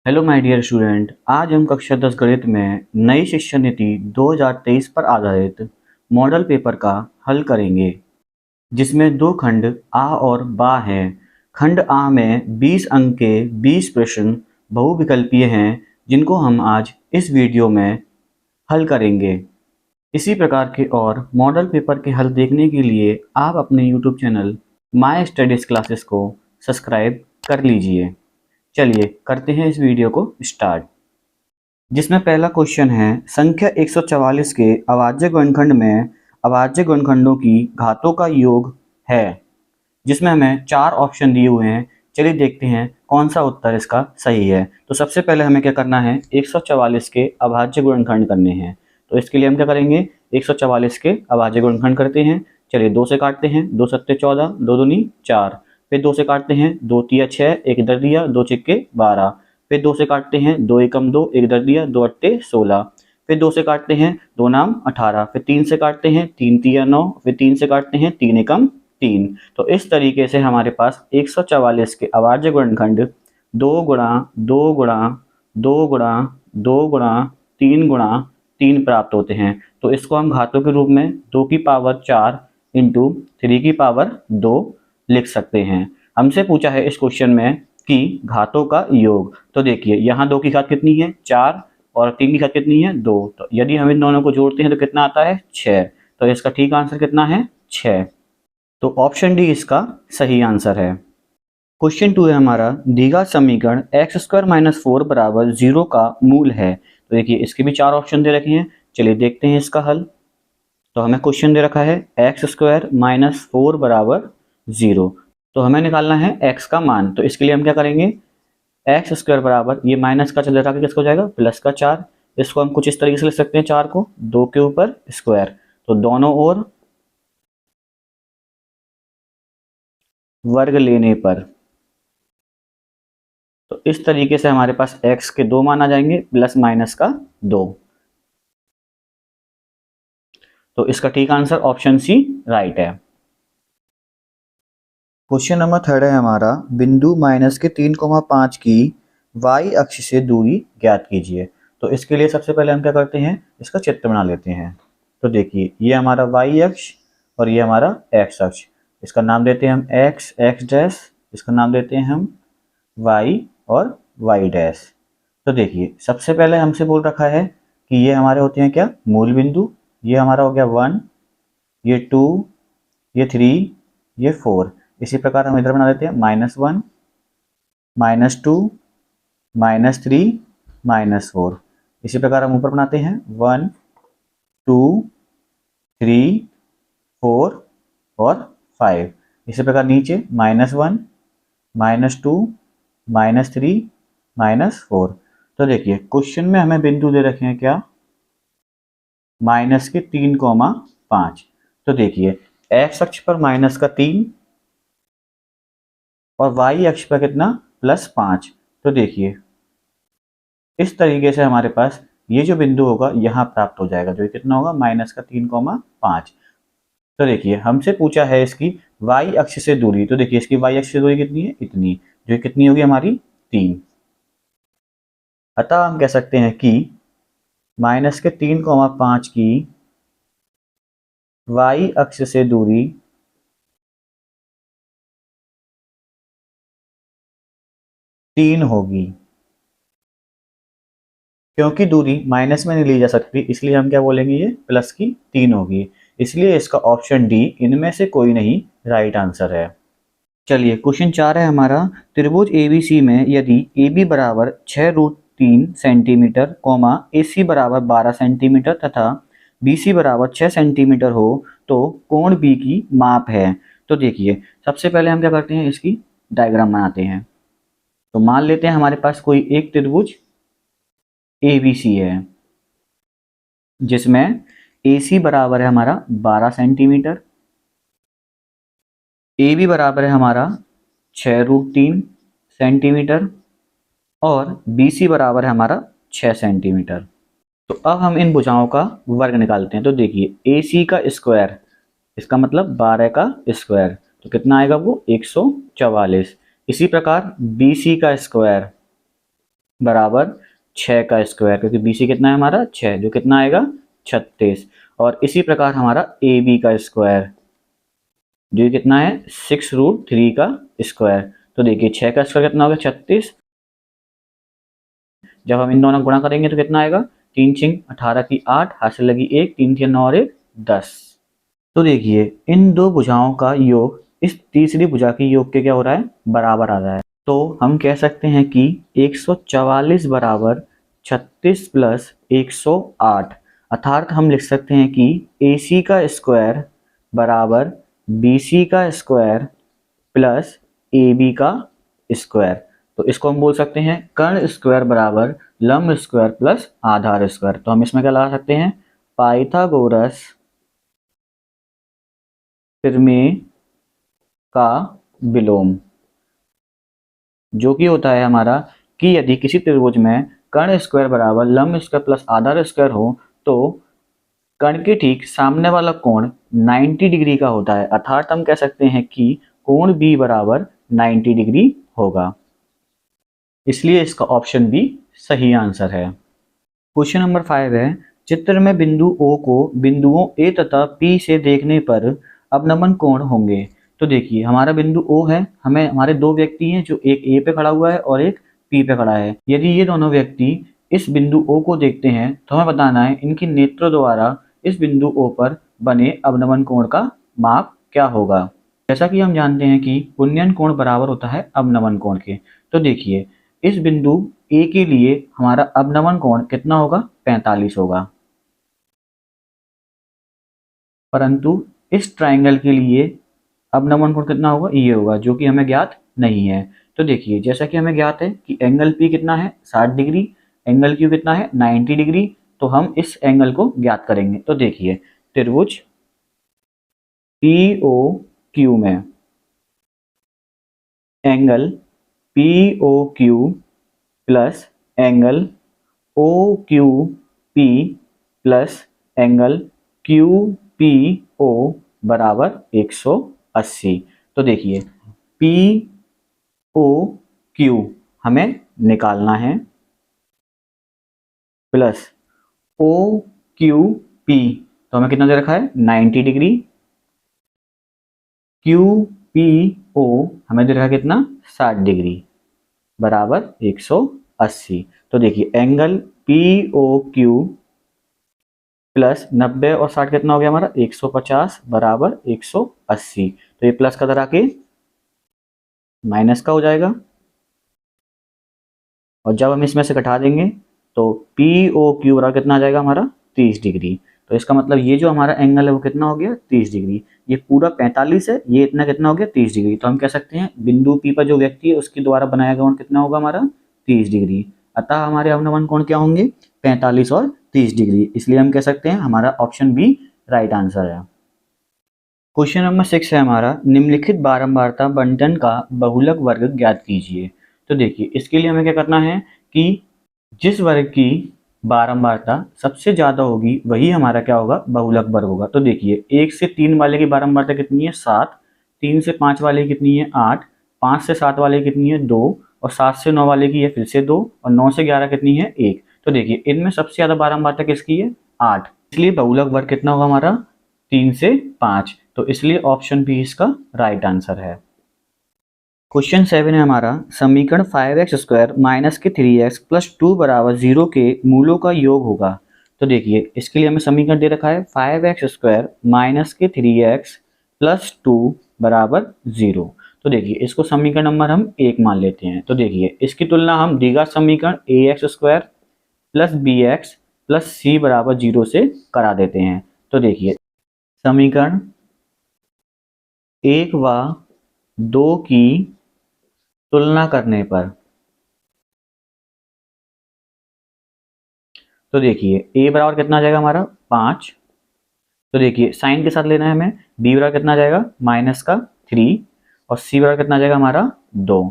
Hello my dear student, आज हम कक्षा 10 गणित में नई शिक्षा नीति 2023 पर आधारित मॉडल पेपर का हल करेंगे, जिसमें दो खंड आ और बा हैं। खंड आ में 20 अंक के 20 प्रश्न बहुविकल्पीय हैं, जिनको हम आज इस वीडियो में हल करेंगे। इसी प्रकार के और मॉडल पेपर के हल देखने के लिए आप अपने YouTube channel my studies classes को सब्सक्राइब कर लीजिए। चलिए करते हैं इस वीडियो को स्टार्ट। जिसमें पहला क्वेश्चन है, संख्या 144 के अभाज्य गुणनखंड में अभाज्य गुणनखंडों की घातों का योग है। जिसमें हमें 4 ऑप्शन दिए हुए हैं। चलिए देखते हैं कौन सा उत्तर इसका सही है। तो सबसे पहले हमें क्या करना है, 144 के अभाज्य गुणनखंड करने हैं। तो इसके लिए हम क्या करेंगे, 144 के अभाज्य गुणनखंड करते हैं। चलिए 2 से काटते हैं, 2 सत्ते 14, 2 दूनी 4। फिर 2 से काटते हैं, 2 तिया 6, 1 इधर दिया, 2 छिक्के 12। फिर 2 से काटते हैं, 2 एकम 2, 1 इधर दिया, 2 अट्टे 16। फिर 2 से काटते हैं, 2 नाम 18। फिर 3 से काटते हैं, 3 तिया 9। फिर 3 से काटते हैं, 3 एकम 3। तो इस तरीके से हमारे पास 144 के अभाज्य गुणनखंड 2 गुणा 2 गुणा 2 गुणा 2 गुणा 3 गुणा 3 प्राप्त होते हैं। तो इसको हम घातों के रूप में 2 की पावर 4 इंटू 3 की पावर 2 लिख सकते हैं। हमसे पूछा है इस क्वेश्चन में कि घातों का योग। तो देखिए यहाँ 2 की घात कितनी है, 4, और 3 की घात कितनी है, 2। तो यदि हम इन दोनों को जोड़ते हैं तो कितना आता है, 6। तो इसका ठीक आंसर कितना है, 6। तो ऑप्शन डी इसका सही आंसर है। क्वेश्चन 2 है हमारा, द्विघात समीकरण एक्स स्क्वायर माइनस 4 बराबर 0 का मूल है। तो देखिए इसके भी 4 ऑप्शन दे रखे हैं। चलिए देखते हैं इसका हल। तो हमें क्वेश्चन दे रखा है एक्स स्क्वायर माइनस 4 बराबर 0। तो हमें निकालना है एक्स का मान। तो इसके लिए हम क्या करेंगे, एक्स स्क्वायर बराबर, ये माइनस का चल रहा है, किसको हो जाएगा, प्लस का 4। इसको हम कुछ इस तरीके से लिख सकते हैं, 4 को 2 के ऊपर स्क्वायर। तो दोनों ओर वर्ग लेने पर, तो इस तरीके से हमारे पास x के 2 मान आ जाएंगे, प्लस माइनस का 2। तो इसका ठीक आंसर ऑप्शन सी राइट है। क्वेश्चन नंबर 3 है हमारा, बिंदु माइनस के 3,5 की y अक्ष से दूरी ज्ञात कीजिए। तो इसके लिए सबसे पहले हम क्या करते हैं, इसका चित्र बना लेते हैं। तो देखिए ये हमारा y अक्ष और ये हमारा x अक्ष। इसका नाम देते हैं हम x, x डैश। इसका नाम देते हैं हम y और y डैश। तो देखिए सबसे पहले हमसे बोल रखा है कि ये हमारे होते हैं क्या, मूल बिंदु। ये हमारा हो गया 1, ये 2, ये 3, ये 4। इसी प्रकार हम इधर बना देते हैं -1, -2, -3, -4। इसी प्रकार हम ऊपर बनाते हैं 1, 2, 3, 4 और 5। इसी प्रकार नीचे -1, -2, -3, -4। तो देखिए क्वेश्चन में हमें बिंदु दे रखे हैं क्या, माइनस के 3,5। तो देखिए एक्स अक्ष पर माइनस का 3 और वाई अक्ष पर कितना, +5। तो देखिए इस तरीके से हमारे पास ये जो बिंदु होगा यहाँ प्राप्त हो जाएगा, जो कितना होगा, माइनस का 3,5। तो देखिए हमसे पूछा है इसकी वाई अक्ष से दूरी। तो देखिए इसकी वाई अक्ष से दूरी कितनी है, इतनी, जो कितनी होगी हमारी, 3। अतः हम कह सकते हैं कि माइनस के 3,5 की वाई अक्ष से दूरी 3 होगी। क्योंकि दूरी माइनस में नहीं ली जा सकती, इसलिए हम क्या बोलेंगे, ये प्लस की 3 होगी। इसलिए इसका ऑप्शन डी इनमें से कोई नहीं राइट आंसर है। चलिए क्वेश्चन 4 है हमारा, त्रिभुज एबीसी में यदि AB बराबर 6√3 सेंटीमीटर, AC बराबर 12 सेंटीमीटर तथा BC बराबर 6 सेंटीमीटर हो तो कोण B की माप है। तो देखिए सबसे पहले हम क्या करते हैं, इसकी डायग्राम बनाते हैं। तो मान लेते हैं हमारे पास कोई एक त्रिभुज ABC है, जिसमें AC बराबर है हमारा 12 सेंटीमीटर, AB बराबर है हमारा 6√3 सेंटीमीटर और BC बराबर है हमारा 6 सेंटीमीटर। तो अब हम इन भुजाओं का वर्ग निकालते हैं। तो देखिए AC का स्क्वायर, इसका मतलब 12 का स्क्वायर, तो कितना आएगा वो, 144। इसी प्रकार BC का स्क्वायर, बराबर 6 का स्क्वायर, क्योंकि BC कितना है हमारा 6, जो कितना आएगा 36। और इसी प्रकार हमारा AB का स्क्वायर, जो कितना है 6√3 का स्क्वायर। तो देखिए 6 का स्क्वायर कितना होगा 36, जब हम इन दोनों गुणा करेंगे तो कितना आएगा 3 6 18 की 8, हासिल लगी 1, 3 3 9 और 1 10। तो देखिए इन दो भुजाओं का योग इस तीसरी भुजा के योग के क्या हो रहा है, बराबर आ रहा है। तो हम कह सकते हैं कि 144 बराबर 36 प्लस 108, अर्थात हम लिख सकते हैं कि AC का स्क्वायर बराबर BC का स्क्वायर प्लस AB का स्क्वायर। तो इसको हम बोल सकते हैं कर्ण स्क्वायर बराबर लंब स्क्वायर प्लस आधार स्क्वायर। तो हम इसमें क्या लगा सकते हैं, पाइथागोरस प्रमेय का विलोम, जो कि होता है हमारा कि यदि किसी त्रिभुज में कर्ण स्क्वायर बराबर लंब स्क्वायर प्लस आधार स्क्वायर हो तो कर्ण के ठीक सामने वाला कोण 90 डिग्री का होता है, अर्थात हम कह सकते हैं कि कोण B बराबर 90 डिग्री होगा। इसलिए इसका ऑप्शन बी सही आंसर है। क्वेश्चन नंबर 5 है, चित्र में बिंदु O को बिंदुओं A तथा P से देखने पर अवनमन कोण होंगे। तो देखिए हमारा बिंदु O है, हमें हमारे दो व्यक्ति हैं, जो एक A पे खड़ा हुआ है और एक P पे खड़ा है। यदि ये दोनों व्यक्ति इस बिंदु O को देखते हैं तो हमें बताना है इनकी नेत्रों द्वारा इस बिंदु O पर बने अवनमन कोण का माप क्या होगा। जैसा कि हम जानते हैं कि उन्नयन कोण बराबर होता है अवनमन कोण के। तो देखिए इस बिंदु A के लिए हमारा अवनमन कोण कितना होगा, 45 होगा, परंतु इस ट्राइंगल के लिए अवनमन कोण कितना होगा, ये होगा, जो कि हमें ज्ञात नहीं है। तो देखिए जैसा कि हमें ज्ञात है कि एंगल P कितना है 60 डिग्री, एंगल Q कितना है 90 डिग्री, तो हम इस एंगल को ज्ञात करेंगे। तो देखिए त्रिभुज POQ में angle POQ plus angle OQP plus angle QPO बराबर 180। तो देखिए POQ हमें निकालना है प्लस OQP, तो हमें कितना दे रखा है 90 डिग्री, QPO हमें दे रखा है कितना 60 डिग्री बराबर 180। तो देखिए एंगल POQ प्लस 90 और 60 कितना हो गया हमारा 150 बराबर 180। तो ये प्लस का आके माइनस का हो जाएगा, और जब हम इसमें से घटा देंगे तो POQ बराबर कितना आ जाएगा हमारा 30 डिग्री। तो इसका मतलब ये जो हमारा एंगल है वो कितना हो गया 30 डिग्री, ये पूरा 45 है, ये इतना कितना हो गया 30 डिग्री। तो हम कह सकते हैं बिंदु P पर जो व्यक्ति है उसके द्वारा बनाया गया कोण कितना होगा हमारा 30 डिग्री। अतः हमारे अवनमन कोण क्या होंगे 45 और 30 डिग्री, इसलिए हम कह सकते हैं हमारा ऑप्शन बी राइट आंसर है। क्वेश्चन नंबर 6 है हमारा, निम्नलिखित बारंबारता बंटन का बहुलक वर्ग ज्ञात कीजिए। तो देखिए इसके लिए हमें क्या करना है कि जिस वर्ग की बारंबारता सबसे ज्यादा होगी वही हमारा क्या होगा बहुलक वर्ग होगा। तो देखिए 1 से 3 वाले की बारंबारता कितनी है 7, 3 से 5 वाले की कितनी है 8, 5 से 7 वाले की कितनी है 2, और 7 से 9 वाले की है फिर से 2, और 9 से 11 कितनी है 1। तो देखिए इनमें सबसे ज्यादा बारंबारता किसकी है 8, इसलिए बहुलक वर्ग कितना होगा हमारा 3 से 5। तो इसलिए ऑप्शन बी इसका राइट आंसर है। क्वेश्चन 7 है हमारा, समीकरण 5x स्क्वायर माइनस के 3x प्लस 2 बराबर 0 के मूलों का योग होगा। तो देखिए इसके लिए हमें समीकरण दे रखा है 5x स्क्वायर माइनस के 3x प्लस 2 बराबर 0। तो देखिए इसको समीकरण नंबर हम 1 मान लेते हैं। तो देखिए इसकी तुलना हम दीगा समीकरण ax square plus bx plus c बराबर 0 से करा देते हैं। तो देखिए समीकरण 1 व 2 की तुलना करने पर, तो देखिए a बराबर कितना आ जाएगा हमारा 5। तो देखिए साइन के साथ लेना है हमें, b बराबर कितना आ जाएगा माइनस का 3, और c बराबर कितना आ जाएगा हमारा 2।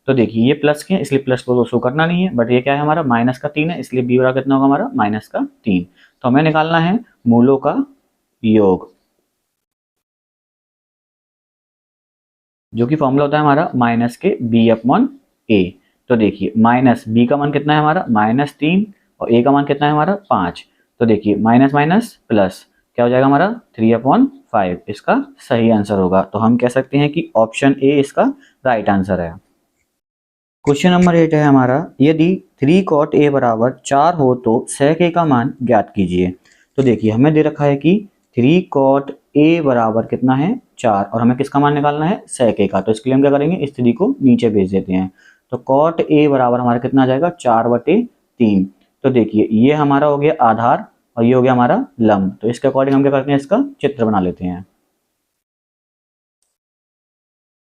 तो देखिए ये प्लस के इसलिए प्लस को तो शो करना नहीं है, बट ये क्या है हमारा माइनस का 3 है, इसलिए b बराबर कितना होगा हमारा माइनस का 3। तो हमें निकालना है मूलों का योग, जो कि फॉर्मूला होता है हमारा माइनस के b अपॉन a। तो देखिए माइनस बी का मान कितना है हमारा -3 और ए का मान कितना है हमारा 5। तो देखिए माइनस माइनस प्लस क्या हो जाएगा हमारा 3/5, इसका सही आंसर होगा। तो हम कह सकते हैं कि ऑप्शन ए इसका राइट आंसर है। क्वेश्चन नंबर 8 है हमारा, यदि 3 cot a बराबर 4 हो तो sec a का मान ज्ञात कीजिए। तो देखिए हमें दे रखा है कि 3 cot a बराबर कितना है 4 और हमें किसका मान निकालना है sec a का। तो इसके लिए हम क्या करेंगे, इस 3 को नीचे भेज देते हैं। तो cot a बराबर हमारा कितना आ जाएगा 4/3। तो देखिए ये हमारा हो गया आधार और ये हो गया हमारा लंब। तो इसके अकॉर्डिंग हम क्या करते हैं, इसका चित्र बना लेते हैं।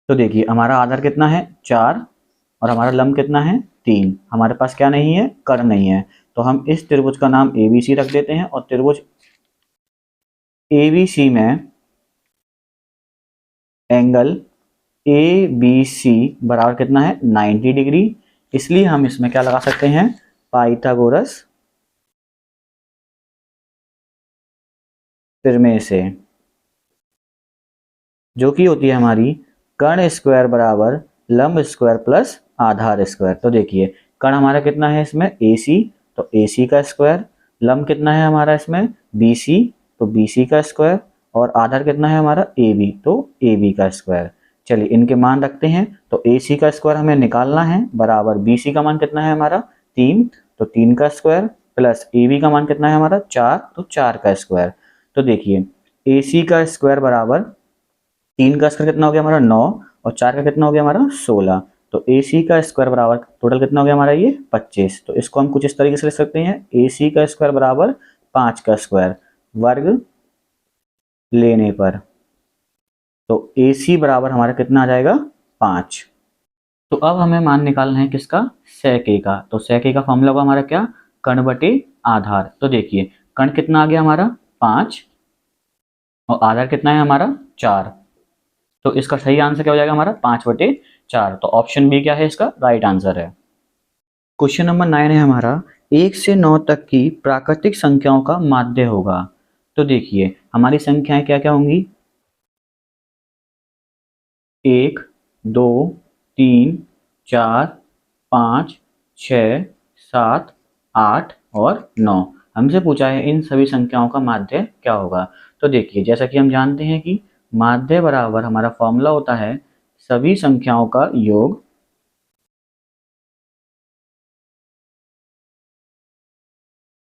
तो देखिए हमारा आधार कितना है 4 और हमारा लंब कितना है 3। हमारे पास क्या नहीं है, कर्ण नहीं है। तो हम इस त्रिभुज का नाम ABC रख देते हैं और त्रिभुज ABC में एंगल ABC बराबर कितना है 90 डिग्री। इसलिए हम इसमें क्या लगा सकते हैं, पाइथागोरस प्रमेय से, जो कि होती है हमारी कर्ण स्क्वायर बराबर लंब स्क्वायर प्लस आधार स्क्वायर। तो देखिए कर्ण हमारा कितना है इसमें AC, तो AC का स्क्वायर, लंब कितना है हमारा इसमें BC, तो BC का स्क्वायर, और आधार कितना है हमारा AB, तो AB का स्क्वायर। चलिए इनके मान रखते हैं। तो AC का स्क्वायर हमें निकालना है बराबर BC का मान कितना है हमारा 3, तो 3 का स्क्वायर प्लस AB का मान कितना है हमारा 4, तो 4 का स्क्वायर। तो देखिए AC का स्क्वायर बराबर 3 का स्क्वायर कितना हो गया हमारा 9 और 4 का कितना हो गया हमारा 16। तो AC का स्क्वायर बराबर टोटल कितना हो गया हमारा ये 25। तो इसको हम कुछ इस तरीके से लिख सकते हैं, AC का स्क्वायर बराबर 5 का स्क्वायर वर्ग लेने पर। तो AC बराबर हमारा कितना आ जाएगा 5। तो अब हमें मान निकालना है किसका, sec a का। तो sec a का फॉर्मूला होगा हमारा क्या, कर्ण बटे आधार। तो देखिए कर्ण कितना आ गया हमारा 5 और आधार कितना है हमारा 4। तो इसका सही आंसर क्या हो जाएगा हमारा 5/4। तो ऑप्शन बी क्या है इसका राइट आंसर है। क्वेश्चन नंबर 9 है हमारा, 1 से 9 तक की प्राकृतिक संख्याओं का माध्य होगा। तो देखिए हमारी संख्याएं क्या क्या होंगी, 1 2 3 4 5 6 7 8 और 9। हमसे पूछा है इन सभी संख्याओं का माध्य क्या होगा। तो देखिए जैसा कि हम जानते हैं कि माध्य बराबर हमारा फॉर्मूला होता है सभी संख्याओं का योग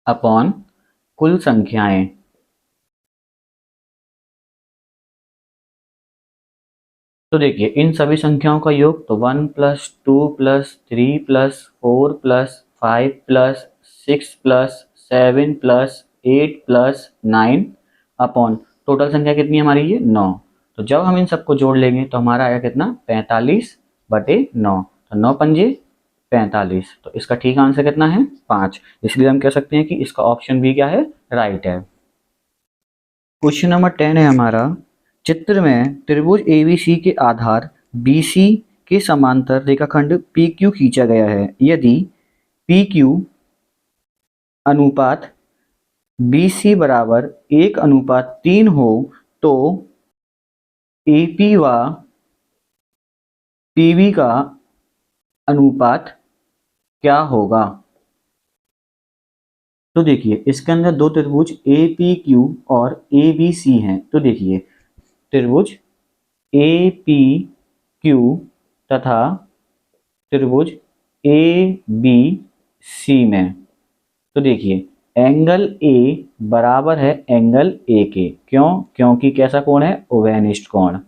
अपॉन कुल संख्याएं। तो देखिए इन सभी संख्याओं का योग तो 1 + 2 + 3 + 4 + 5 + 6 + 7 + 8 + 9 अपॉन टोटल संख्या कितनी है हमारी ये 9। तो जब हम इन सबको जोड़ लेंगे तो हमारा आएगा कितना 45/9। तो 9 पंजे 45। तो इसका ठीक आंसर कितना है 5। इसलिए हम कह सकते हैं कि इसका ऑप्शन बी क्या है राइट है। क्वेश्चन नंबर 10 है हमारा, चित्र में त्रिभुज ABC के आधार BC के समांतर रेखाखंड PQ खींचा गया है। यदि PQ अनुपात BC बराबर 1:3 हो तो AP व PB का अनुपात क्या होगा। तो देखिए इसके अंदर दो त्रिभुज APQ और ABC हैं। तो देखिए त्रिभुज APQ तथा त्रिभुज ABC में, तो देखिए एंगल A बराबर है एंगल A के। क्यों, क्योंकि कैसा कोण है उभयनिष्ठ कोण।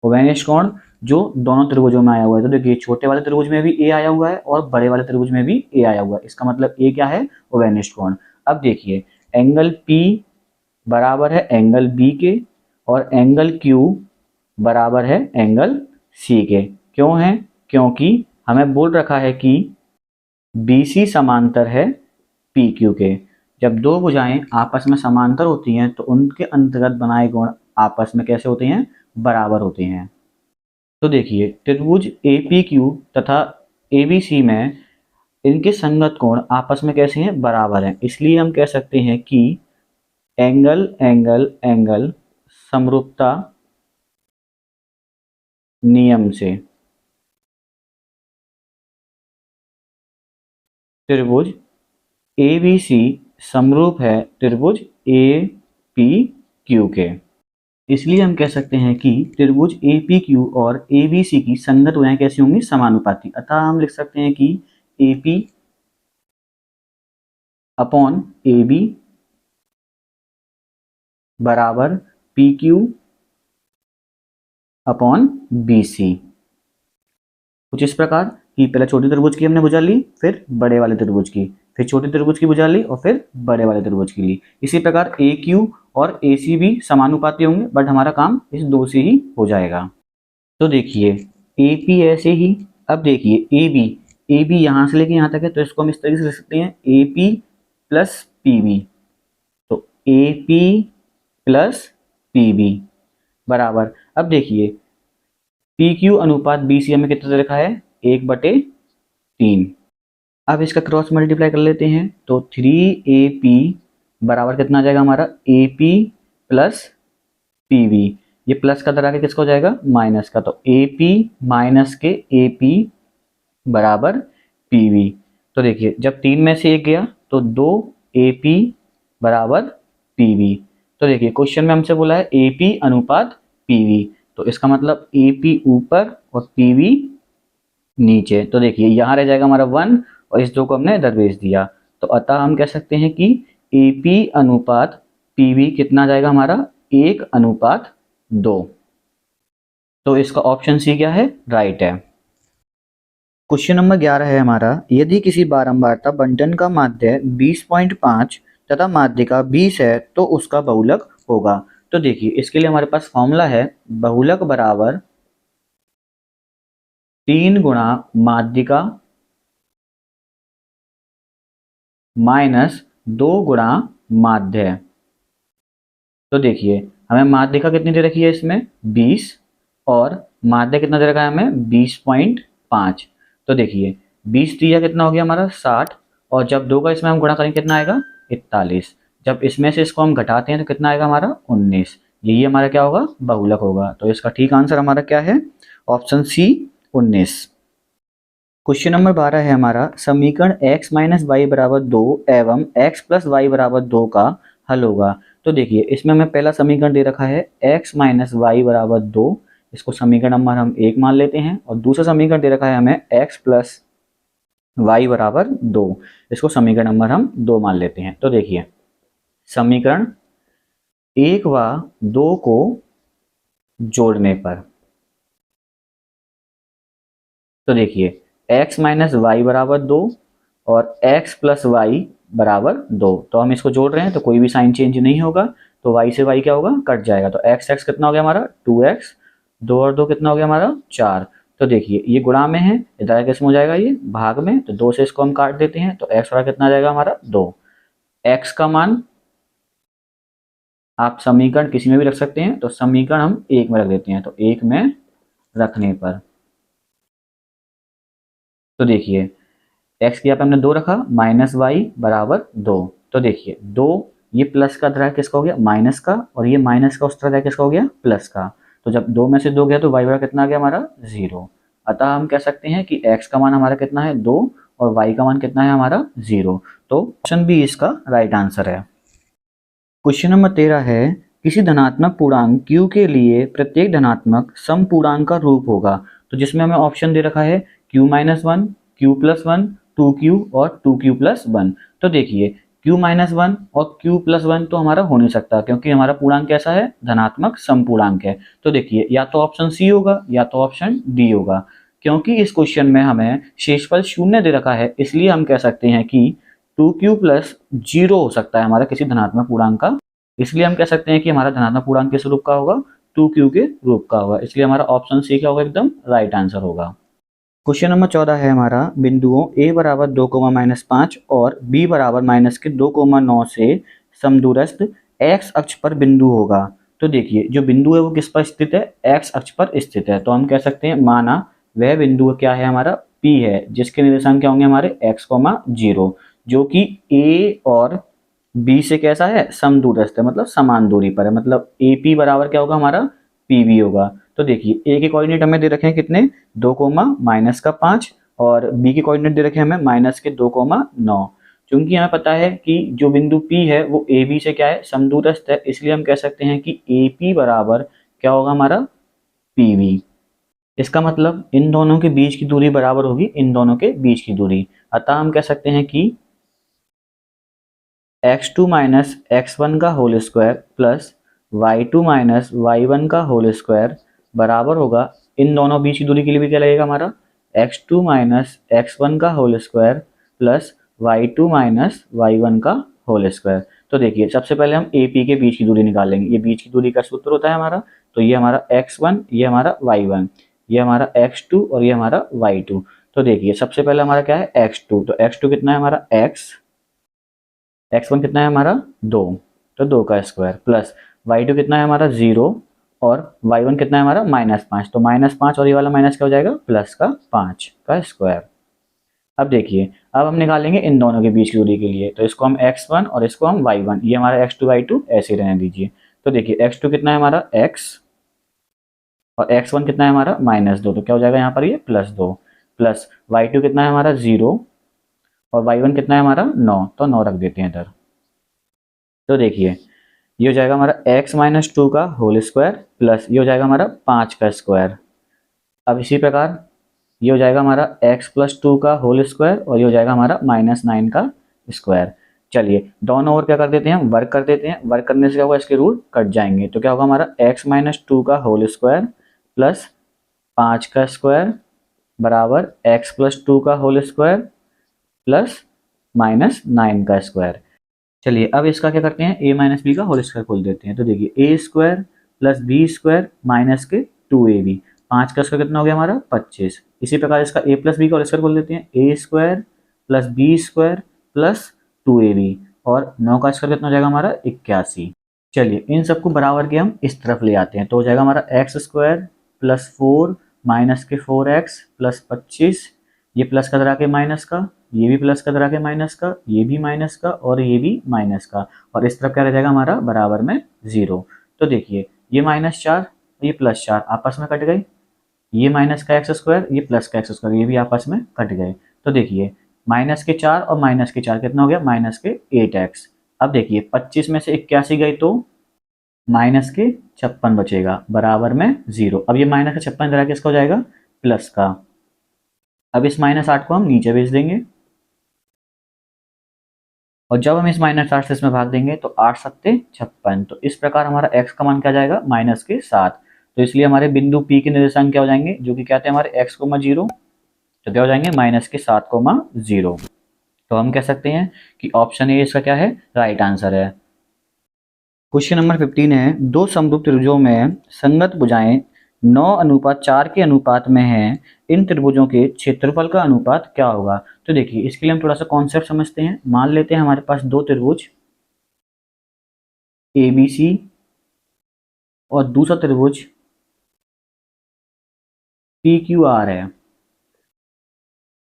उभयनिष्ठ कोण जो दोनों त्रिभुजों में आया हुआ है। तो देखिए छोटे वाले त्रिभुज में भी A आया हुआ है और बड़े वाले त्रिभुज में भी A आया हुआ है। इसका मतलब A क्या है उभयनिष्ठ कोण। अब देखिए एंगल P बराबर है एंगल B के और एंगल Q बराबर है एंगल C के। क्यों है, क्योंकि हमें बोल रखा है कि BC समांतर है PQ के। जब दो भुजाएं आपस में समांतर होती हैं तो उनके अंतर्गत बनाए कोण आपस में कैसे होते हैं बराबर होते हैं। तो देखिए त्रिभुज APQ तथा ABC में इनके संगत कोण आपस में कैसे हैं बराबर हैं। इसलिए हम कह सकते हैं कि एंगल एंगल एंगल समरूपता नियम से त्रिभुज ABC समरूप है त्रिभुज APQ के। इसलिए हम कह सकते हैं कि त्रिभुज APQ और ABC की संगत भुजाएं कैसी होंगी? समानुपाती। अतः हम लिख सकते हैं कि AP अपॉन AB बराबर PQ अपॉन BC। कुछ इस प्रकार कि पहले छोटे त्रिभुज की हमने भुजा ली, फिर बड़े वाले त्रिभुज की, फिर छोटे त्रिभुज की भुजा ली और फिर बड़े वाले त्रिभुज की ली। इसी प्रकार AQ और AC भी समानुपाती होंगे, बट हमारा काम इस दो से ही हो जाएगा। तो देखिए AP ऐसे ही, अब देखिए AB यहाँ से लेके यहाँ तक है, तो इसको हम इस तरीके से लिख सकते हैं AP प्लस PB। तो AP प्लस PB बराबर, अब देखिए PQ अनुपात BC हमें कितना दे रखा है? 1/3। अब इसका क्रॉस मल्टीप्लाई कर लेते हैं, तो 3AP बराबर कितना आ जाएगा हमारा? AP plus PB। ये प्लस का दर आके किसका हो जाएगा? माइनस का। तो AP माइनस के AP बराबर PB। तो देखिए जब 3 में से 1 गया तो 2AP बराबर PB। तो देखिए क्वेश्चन में हमसे बोला है AP अनुपात PB, तो इसका मतलब AP ऊपर और PB नीचे। तो देखिए यहाँ रह जाएगा हमारा 1 और इस 2 को हमने दरवेश दिया। तो अतः हम कह सकते हैं कि AP अनुपात PB कितना जाएगा हमारा? 1/2। तो इसका ऑप्शन सी क्या है? राइट है। क्वेश्चन नंबर 11 है हमारा, यदि किसी बारंबारता बंटन का माध्य 20.5 तथा माध्यिका 20 है तो उसका बहुलक होगा। तो देखिए इसके लिए हमारे पास फॉर्मूला है, बहुलक बराबर 3 गुणा माध्यिका माइनस 2 गुणा माध्य। तो देखिए हमें माध्यिका कितनी दे रखी है इसमें? 20 और माध्य कितना दे रखा है हमें? 20.5। तो देखिए 20 दिया कितना हो गया हमारा? 60, और जब 2 का इसमें हम गुणा करेंगे कितना आएगा? 41। जब इसमें से इसको हम घटाते हैं तो कितना आएगा हमारा? 19। यही हमारा क्या होगा? बहुलक होगा। तो इसका ठीक आंसर हमारा क्या है? Option C 19। क्वेश्चन नंबर 12 है हमारा, समीकरण x माइनस वाई बराबर 2 एवं x प्लस वाई बराबर 2 का हल होगा। तो देखिए इसमें हमें पहला समीकरण दे रखा है x माइनस वाई बराबर 2, इसको समीकरण नंबर हम 1 मान लेते हैं, और दूसरा समीकरण दे रखा है हमें x प्लस वाई बराबर 2, इसको समीकरण नंबर हम 2 मान लेते हैं। तो देखिए समीकरण 1 व 2 को जोड़ने पर, तो देखिए x माइनस वाई बराबर 2 और x प्लस वाई बराबर 2, तो हम इसको जोड़ रहे हैं तो कोई भी साइन चेंज नहीं होगा, तो y से y क्या होगा? कट जाएगा। तो x कितना हो गया हमारा? 2x, 2 और 2 कितना हो गया हमारा? 4। तो देखिए ये गुणा में है, इधर किस में हो जाएगा? ये भाग में, तो 2 से इसको हम काट देते हैं, तो x वाला कितना आ जाएगा हमारा? 2। x का मान आप समीकरण किसी में भी रख सकते हैं, तो समीकरण हम 1 में रख देते हैं, तो 1 में रखने पर तो देखिए x की यहाँ पे हमने 2 रखा, माइनस वाई बराबर 2। तो देखिए 2, ये प्लस का तरह किसका हो गया? माइनस का, और ये माइनस का उस तरह किसका हो गया? प्लस का। तो जब 2 में से 2 गया तो y बराबर कितना आ गया हमारा? 0। अतः हम कह सकते हैं कि x का मान हमारा कितना है? 2, और y का मान कितना है हमारा? 0। तो ऑप्शन बी इसका राइट आंसर है। क्वेश्चन नंबर 13 है, किसी धनात्मक पूर्णांक q के लिए प्रत्येक धनात्मक समपूर्णांक का रूप होगा। तो जिसमें हमें ऑप्शन दे रखा है q minus 1, q plus 1, 2q और 2q प्लस 1। तो देखिए q माइनस 1 और q प्लस 1 तो हमारा हो नहीं सकता, क्योंकि हमारा पूर्णांक कैसा है? धनात्मक समपूर्णांक है। तो देखिए या तो ऑप्शन सी होगा या तो ऑप्शन डी होगा। क्योंकि इस क्वेश्चन में हमें शेषफल 0 दे रखा है, इसलिए हम कह सकते हैं कि 2q प्लस 0 हो सकता है हमारा किसी धनात्मक पूर्णांक का। इसलिए हम कह सकते हैं कि हमारा धनात्मक पूर्णांक किस रूप का होगा? 2q के रूप का होगा। इसलिए हमारा ऑप्शन सी क्या होगा? एकदम राइट आंसर होगा। क्वेश्चन नंबर 14 है हमारा, बिंदुओं a बराबर 2,-5 और b बराबर -2,9 से समदूरस्थ x अक्ष पर बिंदु होगा। तो देखिए जो बिंदु है वो किस पर स्थित है? x अक्ष पर स्थित है। तो हम कह सकते हैं माना वह बिंदु क्या है हमारा? p है, जिसके निर्देशांक क्या होंगे हमारे? x, 0, जो कि a और b से कैसा है? समदूरस्थ है, मतलब समान दूरी पर है, मतलब AP बराबर क्या होगा हमारा? PB होगा। तो देखिए a के कोऑर्डिनेट हमें दे रखे हैं कितने? 2, -5 और बी के कोऑर्डिनेट दे रखे हैं हमें -2,9। चूंकि हमें पता है कि जो बिंदु P है वो ए बी से क्या है, समदूरस्थ है, इसलिए हम कह सकते हैं कि ए पी बराबर क्या होगा हमारा, पी वी। इसका मतलब इन दोनों के बीच की दूरी बराबर होगी इन दोनों के बीच की दूरी। अतः हम कह सकते हैं कि x2 माइनस x1 का whole square plus y2 minus y1 का होल स्क्वायर बराबर होगा, इन दोनों बीच की दूरी के लिए भी क्या लगेगा हमारा, x2 माइनस x1 का whole square plus y2 minus y1 का होल स्क्वायर। तो देखिए सबसे पहले हम ए पी के बीच की दूरी निकालेंगे। ये बीच की दूरी का सूत्र होता है हमारा, तो ये हमारा x1, ये हमारा y1, ये हमारा x2 और ये हमारा y2। तो देखिए सबसे पहले हमारा क्या है, x2, तो x2 कितना है हमारा, x1 कितना है हमारा 2, तो 2 का स्क्वायर प्लस y2 कितना है हमारा 0 और y1 कितना है हमारा -5, तो -5 और ये वाला माइनस क्या हो जाएगा, प्लस का 5 का स्क्वायर। अब देखिए अब हम निकालेंगे इन दोनों के बीच की दूरी के लिए, तो इसको हम x1 और इसको हम y1, ये हमारा x2 y2 ऐसे ही रहने दीजिए। तो देखिए x2 कितना है हमारा x और x1 कितना है हमारा -2, तो क्या हो जाएगा यहाँ पर ये +2 प्लस y2 कितना है हमारा 0 और y1 कितना है हमारा 9, तो 9 रख देते हैं इधर। तो देखिए ये हो जाएगा हमारा x-2 का होल स्क्वायर प्लस ये हो जाएगा हमारा 5 का स्क्वायर। अब इसी प्रकार ये हो जाएगा हमारा x+2 का होल स्क्वायर और ये हो जाएगा हमारा -9 का स्क्वायर। चलिए दोनों ओर क्या कर देते हैं, वर्क कर देते हैं। वर्क करने से क्या होगा, इसके रूट कट जाएंगे, तो क्या होगा हमारा x-2 का होल स्क्वायर प्लस 5 का स्क्वायर बराबर x+2 का होल स्क्वायर प्लस -9 का स्क्वायर। चलिए अब इसका क्या करते हैं, a माइनस बी का होल स्क्वायर खोल देते हैं। तो देखिए a square plus b square minus के 2ab, 5 का स्क्वायर कितना हो गया हमारा 25। इसी प्रकार इसका a प्लस बी का होल स्क्वायर खोल देते हैं, a square plus b square plus 2ab और 9 का स्क्वायर कितना हो जाएगा हमारा 81। चलिए इन सबको बराबर के हम इस तरफ ले आते हैं, तो हो जाएगा हमारा एक्स स्क्वायर प्लस 4 माइनस के 4x प्लस 25, ये प्लस का आके माइनस का, ये भी प्लस का आके माइनस का, ये भी माइनस का और ये भी माइनस का, और इस तरफ क्या रह जाएगा हमारा बराबर में 0। तो देखिए ये -4 ये +4 आपस में कट गए, ये माइनस का एक्स स्क्वायर ये प्लस का एक्स स्क्वायर ये भी आपस में कट गए। तो देखिए -4 और -4 कितना हो गया, -8x। अब देखिए 25 में से 81 गई तो -56 बचेगा बराबर में 0। अब ये -56 इधर आके इसका हो जाएगा प्लस का। अब इस -8 को हम नीचे भेज देंगे और जब हम इस -8 से इसमें भाग देंगे तो 8 सत्ते 56, तो इस प्रकार हमारा x का मान क्या जाएगा -7। तो इसलिए हमारे बिंदु P के निर्देशांक क्या हो जाएंगे, जो कि क्या थे हमारे x, 0, तो क्या हो जाएंगे -7, 0। तो हम कह सकते हैं कि ऑप्शन ए इसका क्या है, राइट आंसर है। क्वेश्चन नंबर 15 है, दो समरूप त्रिभुजों में संगत भुजाएं 9:4 के अनुपात में हैं, इन त्रिभुजों के क्षेत्रफल का अनुपात क्या होगा। तो देखिए इसके लिए हम थोड़ा सा कॉन्सेप्ट समझते हैं। मान लेते हैं हमारे पास दो त्रिभुज ABC और दूसरा त्रिभुज PQR है।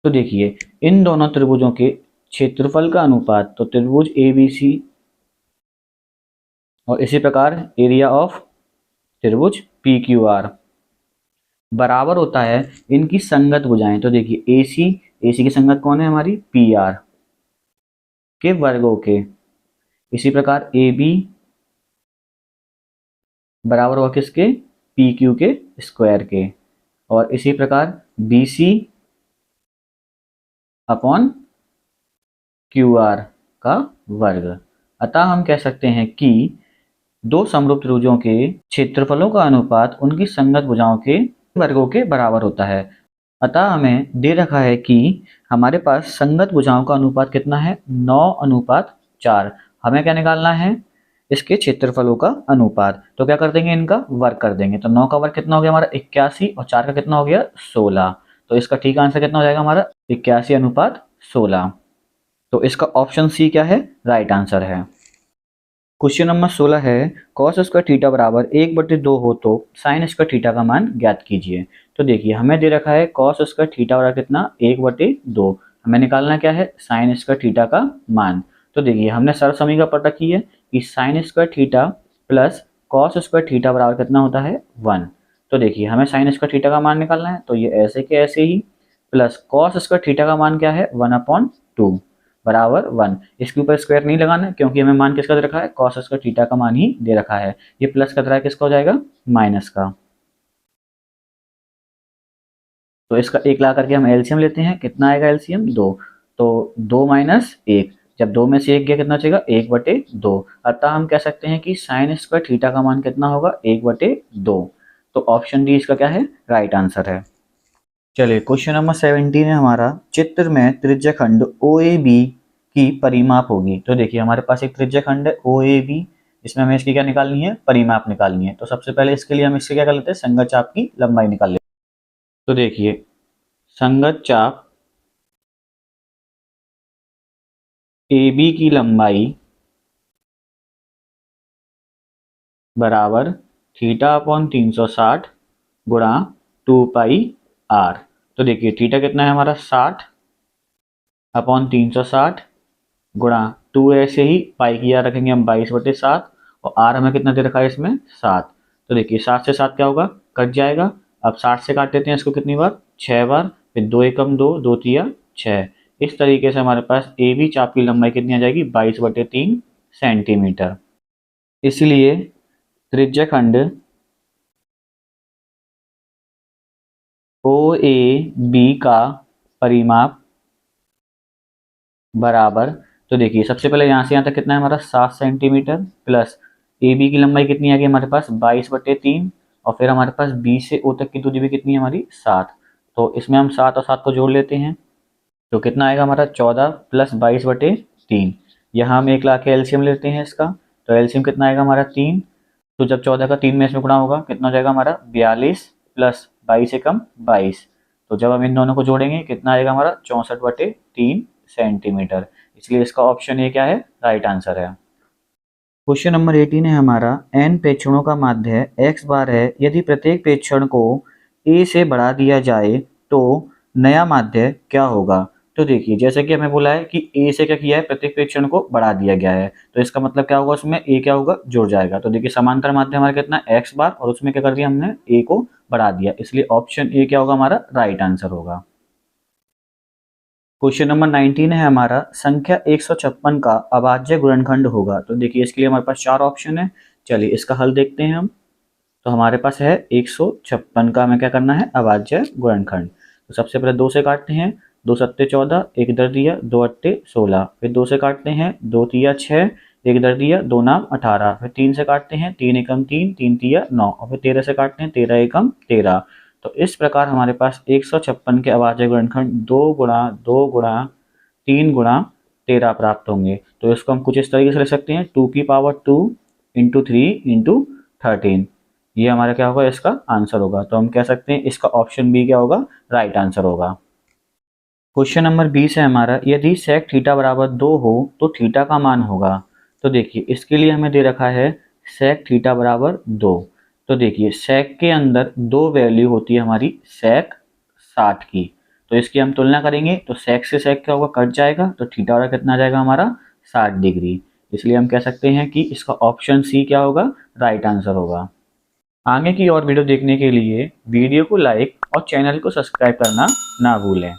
तो देखिए इन दोनों त्रिभुजों के क्षेत्रफल का अनुपात, तो त्रिभुज ABC और इसी प्रकार एरिया ऑफ त्रिभुज PQR बराबर होता है इनकी संगत भुजाएं। तो देखिए AC की संगत कौन है हमारी, PR के वर्गों के। इसी प्रकार AB बराबर होगा किसके, PQ के स्क्वायर के। और इसी प्रकार BC अपॉन QR का वर्ग। अतः हम कह सकते हैं कि दो समरूप त्रिभुजों के क्षेत्रफलों का अनुपात उनकी संगत भुजाओं के वर्गों के बराबर होता है। अतः हमें दे रखा है कि हमारे पास संगत भुजाओं का अनुपात कितना है, 9:4। हमें क्या निकालना है, इसके क्षेत्रफलों का अनुपात। तो क्या कर देंगे, इनका वर्ग कर देंगे। तो 9 का वर्ग कितना हो गया हमारा 81 और 4 का कितना हो गया 16। तो इसका ठीक आंसर कितना हो जाएगा हमारा 81:16। तो इसका ऑप्शन सी क्या है, राइट आंसर है। क्वेश्चन नंबर 16 है, cos स्क्वायर थीटा बराबर 1/2 हो तो sin स्क्वायर थीटा का मान ज्ञात कीजिए। तो देखिए हमें दे रखा है cos स्क्वायर थीटा बराबर कितना 1/2, हमें निकालना क्या है sin स्क्वायर थीटा का मान। तो देखिए हमने सरल समीकरण पढ़ रखी है कि sin square theta plus cos square theta बराबर कितना होता है 1। तो देखिए हमें sin स्क्वायर थीटा का मान निकालना है, तो ये ऐसे के ऐसे ही प्लस कॉस स्क्वायर थीटा का मान क्या है 1/2 बराबर 1। इसके ऊपर स्क्वायर नहीं लगाना क्योंकि हमें मान किसका दे रखा है, कॉस स्क्वायर थीटा का मान ही दे रखा है। ये प्लस का तरह किसका हो जाएगा, माइनस का। तो इसका एक ला करके हम एलसीएम लेते हैं, कितना आएगा एलसीएम 2। तो 2 माइनस 1, जब 2 में से 1 गया कितना बचेगा 1/2। अतः हम कह सकते हैं कि साइन स्क्वायर थीटा का मान कितना होगा 1/2। तो ऑप्शन डी इसका क्या है, राइट आंसर है। चलिए क्वेश्चन नंबर 17 है हमारा, चित्र में त्रिज्याखंड ओ ए बी की परिमाप होगी। तो देखिए हमारे पास एक त्रिज्याखंड है ओ ए बी, इसमें हमें इसकी क्या निकालनी है, परिमाप निकालनी है। तो सबसे पहले इसके लिए हम इससे क्या कर लेते हैं, संगत चाप की लंबाई निकाल लेते हैं। तो देखिए संगत चाप ए बी की लंबाई बराबर θ/360 गुणा 2πr। तो देखिए थीटा कितना है हमारा 60/360 गुणा 2 ऐसे ही पाई की आर रखेंगे हम 22/7 और आर हमें कितना दे रखा है इसमें 7। तो देखिए 7 से 7 क्या होगा, कट जाएगा। अब 60 से काट देते हैं इसको कितनी बार, 6 बार, फिर 2 एकम 2, 2 तिया 6। इस तरीके से हमारे पास ए बी चाप की लंबाई कितनी आ जाएगी 22/3 सेंटीमीटर। इसलिए त्रिज्याखंड ओ ए बी का परिमाप बराबर, तो देखिए सबसे पहले यहाँ से यहाँ तक कितना है हमारा 7 सेंटीमीटर, प्लस ए बी की लंबाई कितनी आ गई हमारे पास 22/3 और फिर हमारे पास बी से ओ तक की दूरी भी कितनी है हमारी 7। तो इसमें हम 7 और 7 को जोड़ लेते हैं तो कितना आएगा हमारा 14 + 22/3। यहाँ हम 1 ला के एलसीएम लेते हैं इसका, तो एलसीएम कितना आएगा हमारा 3। तो जब 14 का 3 में इसमें गुणा होगा कितना हो जाएगा हमारा 42 + 22 एकम 22। तो जब हम इन दोनों को जोड़ेंगे कितना आएगा हमारा 64/3 सेंटीमीटर। इसलिए इसका ऑप्शन ए क्या है, राइट आंसर है। क्वेश्चन नंबर 18 है हमारा, n प्रेक्षणों का माध्य x बार है, यदि प्रत्येक प्रेक्षण को a से बढ़ा दिया जाए तो नया माध्य क्या होगा। तो देखिए जैसे कि हमें बोला है कि a से क्या किया है, प्रत्येक प्रेक्षण को बढ़ा दिया गया है, तो इसका मतलब क्या होगा, उसमें a क्या होगा, जुड़ जाएगा। तो देखिए समांतर माध्य हमारा कितना x बार और उसमें क्या कर दिया हमने a को बढ़ा दिया, इसलिए ऑप्शन ए क्या होगा हमारा राइट आंसर होगा। क्वेश्चन नंबर 19 है हमारा, संख्या 156 का अभाज्य गुणनखंड होगा। तो देखिए इसके लिए हमारे पास 4 ऑप्शन है, चलिए इसका हल देखते हैं हम। तो हमारे पास है 156 का हमें क्या करना है, अभाज्य गुणनखंड। तो सबसे पहले 2 से काटते हैं, 2 सत्ते 14, 1 इधर दिया, 2 अट्टे 16, फिर 2 से काटते हैं, 2 तिया 6, 1 इधर दिया, 2 नाम 18, फिर 3 से काटते हैं, 3 एकम 3, 3 तिया 9 और फिर 13 से काटते हैं, 13 एकम 13। तो इस प्रकार हमारे पास 156 के अभाज्य गुणनखंड 2 गुणा 2 गुणा 3 गुणा 13 प्राप्त होंगे। तो इसको हम कुछ इस तरीके से लिख सकते हैं, 2 की पावर 2 इंटू 3 इंटू 13। ये हमारा क्या होगा, इसका आंसर होगा। तो हम कह सकते हैं इसका ऑप्शन बी क्या होगा, राइट आंसर होगा। क्वेश्चन नंबर 20 है हमारा, यदि सेक थीटा बराबर 2 हो तो थीटा का मान होगा। तो देखिए इसके लिए हमें दे रखा है सेक थीटा बराबर 2। तो देखिए सेक के अंदर 2 वैल्यू होती है हमारी सेक 60 की, तो इसकी हम तुलना करेंगे तो सेक से सेक क्या होगा, कट जाएगा, तो थीटा वाला कितना आ जाएगा हमारा 60 डिग्री। इसलिए हम कह सकते हैं कि इसका ऑप्शन सी क्या होगा, राइट आंसर होगा। आगे की और वीडियो देखने के लिए वीडियो को लाइक और चैनल को सब्सक्राइब करना ना भूलें।